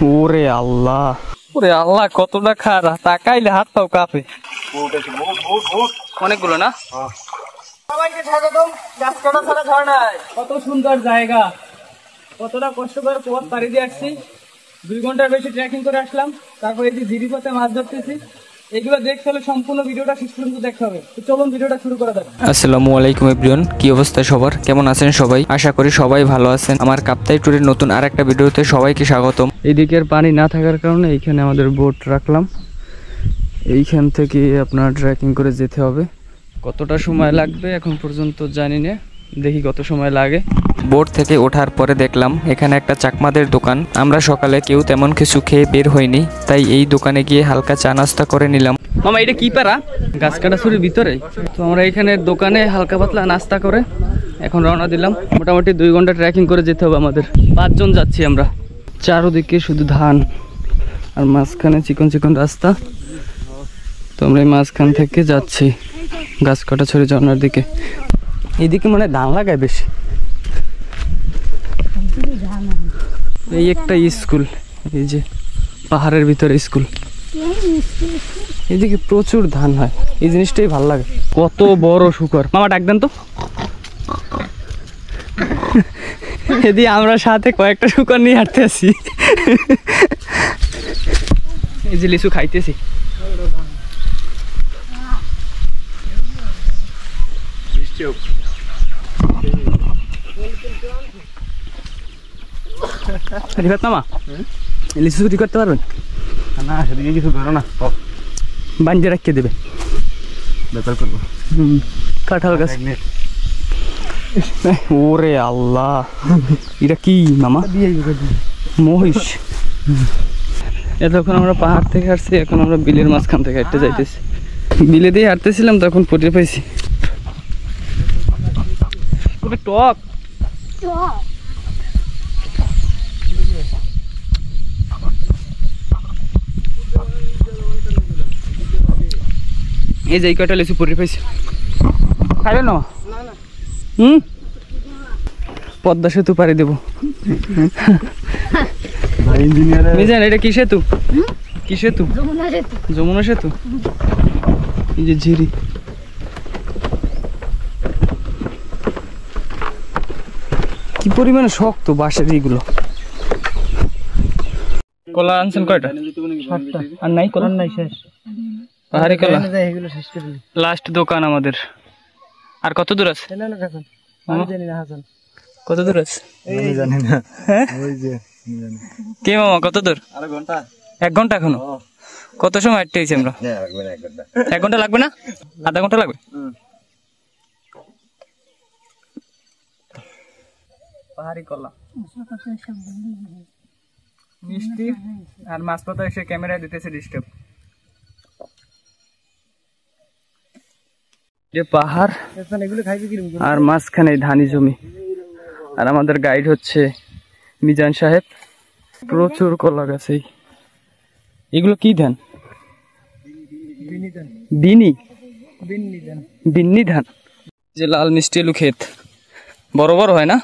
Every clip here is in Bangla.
ওরে আল্লাহ, ওরে আল্লাহ, কতটা খারাপ, তাকাইলে হাতটাও কাঁপে। অনেকগুলো না? সবাইকে স্বাগতম গাছকাটা ছাড়া ঝর্ণায়। কত সুন্দর জায়গা, কতটা কষ্টকর পথ পাড়ি দিয়ে আসছি। 2 ঘন্টার বেশি ট্রেকিং করে আসলাম, তারপর এই যে জিরিপথে মাছ ধরতেছি। এগুলো দেখতে হলে সম্পূর্ণ ভিডিওটা শেষ পর্যন্ত দেখতে হবে। তো চলুন ভিডিওটা শুরু করা যাক। আসসালামু আলাইকুম এভরিওয়ান, কি অবস্থা সবার, কেমন আছেন সবাই? আশা করি সবাই ভালো আছেন। আমার কাপ্তাই ট্যুরের নতুন আরেকটা ভিডিওতে সবাইকে স্বাগতম। এদিকের পানি না থাকার কারণে এইখানে আমাদের বোট রাখলাম। এইখান থেকে আপনার ট্রেকিং করে যেতে হবে। কতটা সময় লাগবে এখন পর্যন্ত জানি না, দেখি কত সময় লাগে। বোট থেকে ওঠার পরে দেখলাম এখানে একটা চাকমাদের দোকান। আমরা সকালে কেউ তেমন কিছু খেয়ে বের হইনি, তাই এই দোকানে গিয়ে হালকা চা নাস্তা করে নিলাম। মামা এটা কি পারা? গাছকাটাছড়ির ভিতরে। তো আমরা এখানে দোকানে হালকা পাতলা নাস্তা করে এখন রওনা দিলাম। মোটামুটি 2 ঘন্টা ট্রেকিং করে যেতে হবে আমাদের। 5 জন যাচ্ছি আমরা। চারোদিকে শুধু ধান আর মাঝখানে চিকন চিকন রাস্তা। তো আমরা এই মাঝখান থেকে যাচ্ছি গাছকাটাছড়ি ঝর্ণার দিকে। এইদিকে মানে ধান লাগায় বেশি। এই একটা স্কুল, এই যে পাহাড়ের ভিতরে স্কুল। এদিকে প্রচুর ধান হয়, এই জিনিসটাই ভালো লাগে। কত বড় শুকর, মামা ডাক দেন তো। এদিকে আমরা সাথে কয়েকটা শুকর নিয়ে হাঁটতে আসি। এই যে লিচু খাইতেছি। মামা লিচু চুরি করতে পারবেন না? সেদিকে কিছু ধরো না, বাঞ্জে রাখিয়ে দেবে। ব্যাপার করবো কাঁঠাল গাছ। ওরে আল্লাহ, এটা কি মামা? মহিষ। এতক্ষণ আমরা পাহাড় থেকে হাঁটছি, এখন আমরা বিলের মাঝখান থেকে হাঁটতে যাইতেছি। বিলে দিয়ে হাঁটতেছিলাম তখন পটে পাইছি। টক এই যে কয়টা লিচু পরে পাইছি, খাইবে না? পদ্মা সেতু পাড়ি দেবো। এটা কি সেতু? কি সেতু? যমুনা সেতু। এই যে ঝিরি, কি পরিমাণে শক্ত বাঁশের এইগুলো। কলা আনছেন কয়টা? 7টা। আর নাই কলা? নাই, শেষ। পাহাড়ি কলা লাস্ট দোকান আমাদের। আর কত দূর আছে? কত দূর আছে জানি না। কে মামা কত দূর? 1 ঘন্টা এখনো? কত সময় হাঁটতে হয়েছি আমরা? 1 ঘন্টা লাগবে না? আধা ঘন্টা লাগবে। পাহাড়ি কলা মিষ্টি আর মাছ পাতা এসে ক্যামেরায় দিতেছে ডিস্টার্ব। যে পাহাড় আর মাঝখানে ধানি জমি। আর আমাদের গাইড হচ্ছে মিজান সাহেব। প্রচুর কলা গাছ। এগুলো কি ধান? বিন্নি ধান। যে লাল মিষ্টি আলু ক্ষেত, বড় বড় হয় না?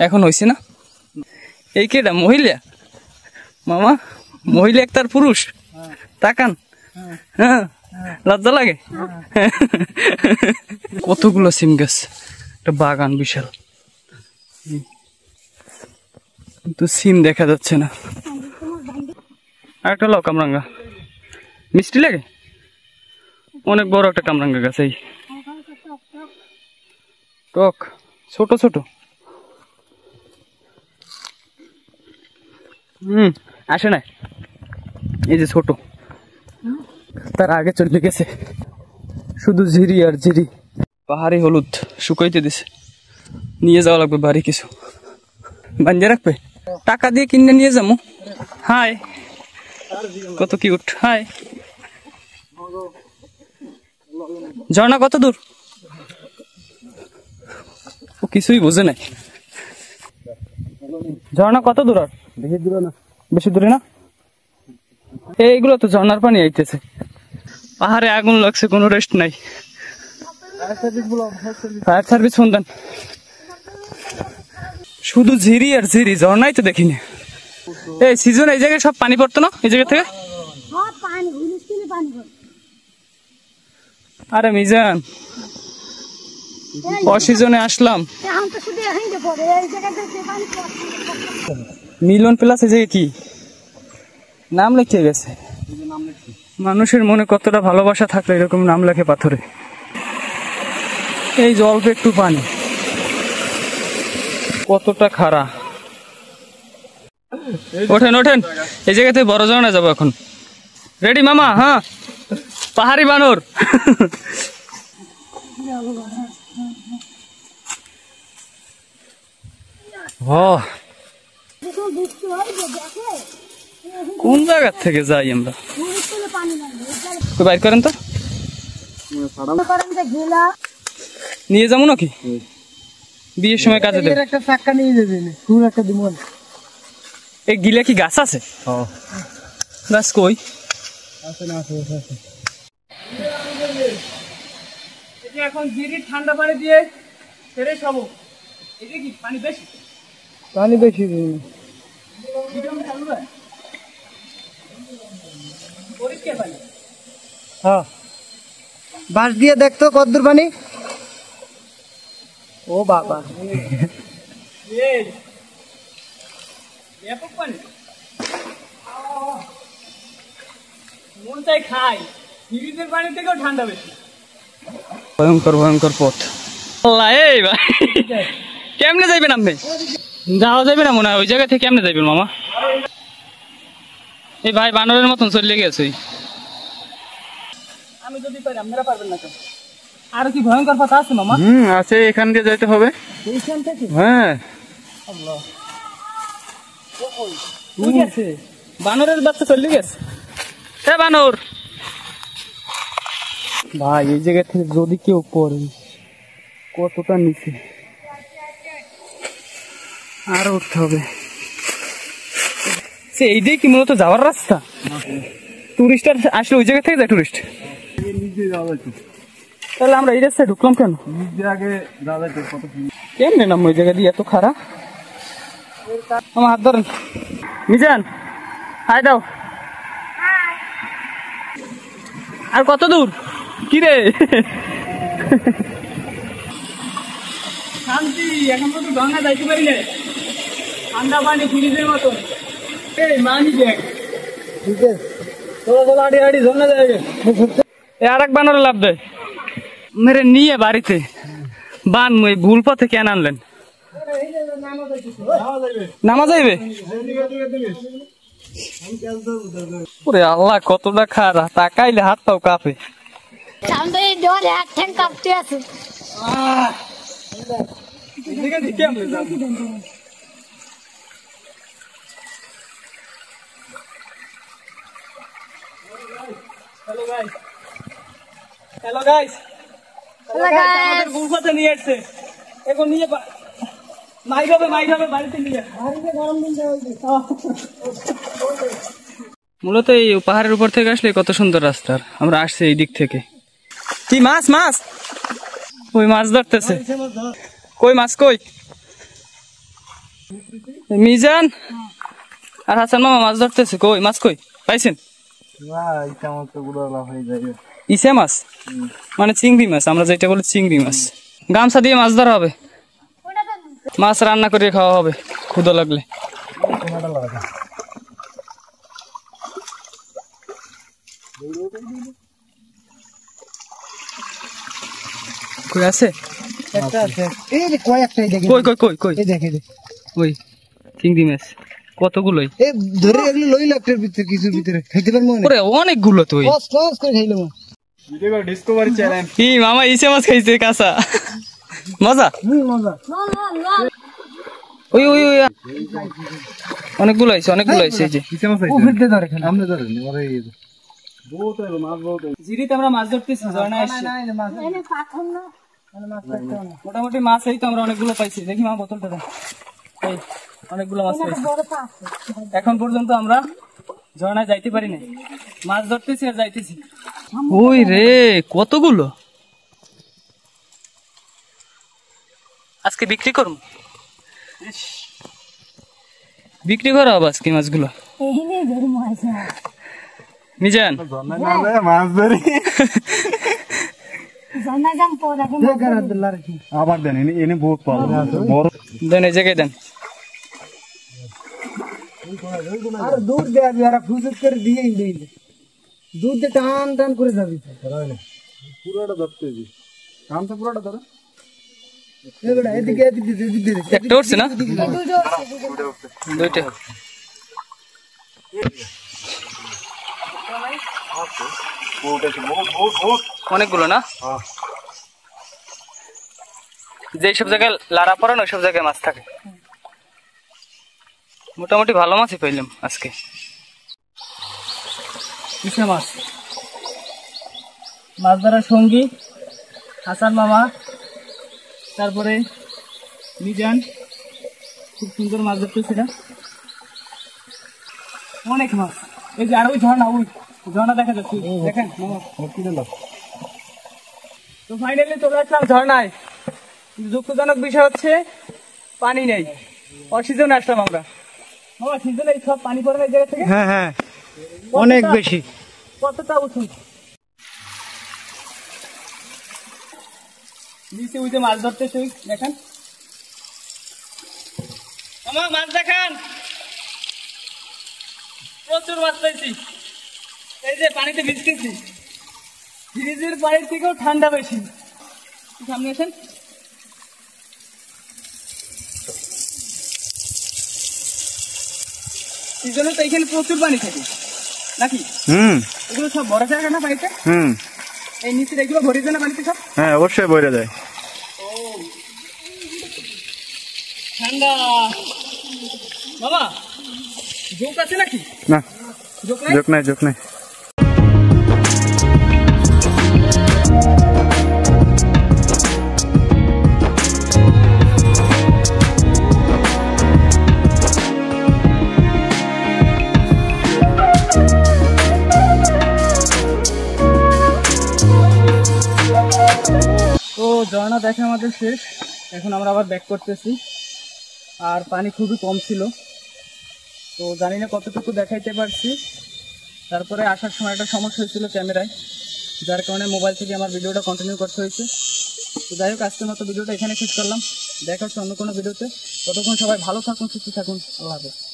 এখন হয়েছে না? এই কেটা মহিলা? মামা মহিলা একটার পুরুষ? তাকান, হ্যাঁ লজ্জা লাগে। কতগুলো সিম গাছ, একটা বাগান বিশাল, কিন্তু সিম দেখা যাচ্ছে না। আর একটা লাও কামরাঙ্গা, মিষ্টি লাগে। অনেক বড় একটা কামরাঙ্গা গাছ। এই টক ছোট ছোট। আসে না, এই যে ছোট, তার আগে চলে গেছে। শুধু ঝিরি আর ঝিরি। পাহাড়ি হলুদ শুকাইতে দিছে, নিয়ে যাওয়া লাগবে বাড়ি। কিছু বাঞ্জে রাখবে, টাকা দিয়ে কিনে নিয়ে যাবো। হাই, কত কিউট। হাই। ঝর্ণা কত দূর? ও কিছুই বোঝে নাই। ঝর্ণা কত দূর? আর বেশি দূরে না। বেশি দূরে না? এইগুলো তো ঝর্ণার পানি আইতেছে। পাহাড়ে আগুন লাগছে, কোনো রেস্ট নাই। ফায়ার সার্ভিস ফোন দেন। শুধু ঝিরি আর ঝিরি, ঝর্ণাই তো দেখিনি। এই সিজন এই জায়গায় সব পানি পড়তো না এই জায়গা থেকে? আরে মিজান, অসিজনে আসলাম। মিলন প্লাস এই জায়গায় কি নাম লিখে গেছে? মানুষের মনে কতটা ভালোবাসা থাকলে এরকম নাম লেখে পাথরে। এই যে অল্প একটু পানি, কতটা খাড়া। ওঠেন ওঠেন, এই জায়গাতে বড় ঝর্ণা যাবো এখন। রেডি মামা? হ্যাঁ, পাহাড়ি বানর। কোন জায়গা থেকে যাই আমরা? বাইর করেন তো, নিয়ে যাবো নাকি বিয়ের সময় কাজে দেবে? একটা চাক্কা নিয়ে যাবেন, ফুল একটা দিব। এই গিলে কি গাছ আছে? গাছ কই? এখন জিরি ঠান্ডা পানি দিয়ে ফেরে খাবো। এটা কি পানি বেশি? পানি বেশি। হ্যাঁ, বাঁশ দিয়ে দেখতো কতদূর পানি। ও বাবা, ব্যাপক পানি। মন চাই খাই, ফ্রিজের পানি থেকেও ঠান্ডা বেশি। ভয়ঙ্কর ভয়ঙ্কর পথ। এই ভাই, কেমনে যাইবেন আপনি? যাওয়া যাবে না মনে হয় ওই জায়গা থেকে। কেমনে যাইবেন মামা? এই ভাই বানরের মতন চলে গেছে। আমি যদি পারি, আপনারা পারবেন না কেন? আর কি ভয়ঙ্কর পথ আছে মামা? আছে, এখান দিয়ে যাইতে হবে। এইখান থেকে? হ্যাঁ। আল্লাহ, ঠিক আছে। বানরের বাচ্চা চলে গেছে। এ বানর ভাই, এই জায়গা থেকে যদি কেউ পড়ে, কতটা নিচে আরো উঠতে হবে। এইটাই কি মূলত যাওয়ার রাস্তা? টুরিস্ট আসলে ওই জায়গা থেকে যায় টুরিস্ট। তাহলে আমরা এই রাস্তায় ঢুকলাম কেন? কেমনে নাম ওই জায়গা দিয়ে এত খারাপ? আমার হাত ধরেন। মিজান, হাই দাও। আর কত দূর? কি রে শান্তি, এখন তো গঙ্গা যাইতে পারি না। ঠান্ডা পানি ফ্রিজের মতন। এই মানি দেখ, ঠিক আছে, তোরা তোলা আড়ি আড়ি ঝর্ণা যাবে। আর এক বানরে লাভ দেয় মেরে নিয়ে বাড়িতে। বান ওই ভুল পথে কেন আনলেন? নামা যাইবে? ওরে আল্লাহ, কতটা খারা, তাকাইলে হাত পাও কাঁপে। হ্যালো গাইস, হ্যালো গাইস, আমাদের ভুল পথে নিয়ে আসছে। এখন নিয়ে মাইর হবে বাড়িতে নিয়ে। মূলত এই পাহাড়ের উপর থেকে আসলে কত সুন্দর রাস্তা। আমরা আসছি এই দিক থেকে। কি মাছ? মাছ ওই মাছ ধরতেছে। কই মাছ কই? মিজান আর হাসান মামা মাছ ধরতেছে। কই মাছ কই পাইছেন? ইসে মাছ মানে চিংড়ি মাছ, আমরা যেটা বলি চিংড়ি মাছ। গামছা দিয়ে মাছ ধরা হবে, মাছ রান্না করে খাওয়া হবে ক্ষুধা লাগলে। কই আছে? একটা আছে। এই যে কয়েকটাই দেখি। কই কই কই কই? এই দেখে দে। ওই চিংড়ি মাছ কতগুলোই। এই ধরে এগুলো লইল একটার ভিতরে, কিছুর ভিতরে খাইতে পারবো না। ওরে অনেকগুলো তুই। কস কস করে খাইলাম। Video Discovery channel. কি মামা ইসে মাছ খাইছে কাঁচা? মজা? মজা। ওই ওই ওই অনেকগুলো আইছে, অনেকগুলো আইছে। এই যে ইসে মাছ আইছে। ও ফিরতে ধরে খালি। আমরা ধরে নি ওরে। বহুত হলো মাছ, বহুত। জিরিতে আমরা মাছ ধরতেছি, ঝর্ণা আসছে। না না মাছ। এনে পাথর না। মানে মাছ কাটতে হবে। মোটামুটি মাছ এই তো আমরা অনেকগুলো পাইছি। দেখি মা বোতলটা দাও। এই অনেকগুলো মাছ পাইছি। এখন পর্যন্ত আমরা ঝর্ণায় যাইতে পারি না। মাছ ধরতেছি আর যাইতেছি। ওই রে কতগুলো আজকে বিক্রি করব। বিক্রি করা হবে আজকে মাছগুলো মিজান মাছ ধরি আবার দেন এনে বহুত পাবো বড় দেন এই জায়গায় দেন আর দুধ দেবি আর ফুজুত করে দিয়ে দিই দুধ দিয়ে টান টান করে যাবি পুরোটা ধরতে দিবি কামটা পুরোটা ধরো এদিকে এদিকে এদিকে একটা উঠছে না দুইটা অনেকগুলো না যে সব জায়গায় লাড়া পড়ানো ওই সব জায়গায় মাছ থাকে মোটামুটি ভালো মাছই পাইলাম আজকে কিসে মাছ মাছ ধরার সঙ্গী হাসান মামা তারপরে মিজান খুব সুন্দর মাছ ধরতেছিল অনেক মাছ এই যে আর ওই ঝর্ণা দেখা যাচ্ছে দেখেন তো ফাইনালি চলে আসলাম ঝর্ণায় দুঃখজনক বিষয় হচ্ছে পানি নেই অসিজনে আসলাম আমরা মামা সিজনে এই সব পানি পড়ে এই জায়গা থেকে হ্যাঁ হ্যাঁ অনেক বেশি কতটা উঁচু নিচে উঠে মাছ ধরতেছে দেখেন আমার মাছ দেখান প্রচুর মাছ পাইছি এই যে পানিতে ভিজতেছি ফ্রিজের পানির থেকেও ঠান্ডা বেশি সামনে আসেন সিজনে তো এখানে প্রচুর পানি থাকে নাকি এগুলো সব ভরা থাকে না পানিতে এই নিচে এগুলো ভরে যায় না পানিতে সব হ্যাঁ অবশ্যই ভরে যায় ঠান্ডা বাবা জোক আছে নাকি না জোক যোগ নাই তো ঝর্ণা দেখা আমাদের শেষ এখন আমরা আবার ব্যাক করতেছি আর পানি খুবই কম ছিল তো জানি না কতটুকু দেখাইতে পারছি তারপরে আসার সময় একটা সমস্যা হয়েছিল ক্যামেরায় যার কারণে মোবাইল থেকে আমার ভিডিওটা কন্টিনিউ করতে হয়েছে তো যাই হোক আজকের মতো ভিডিওটা এখানে শেষ করলাম দেখা হচ্ছে অন্য কোনো ভিডিওতে ততক্ষণ সবাই ভালো থাকুন সুস্থ থাকুন আল্লাহ হাফেজ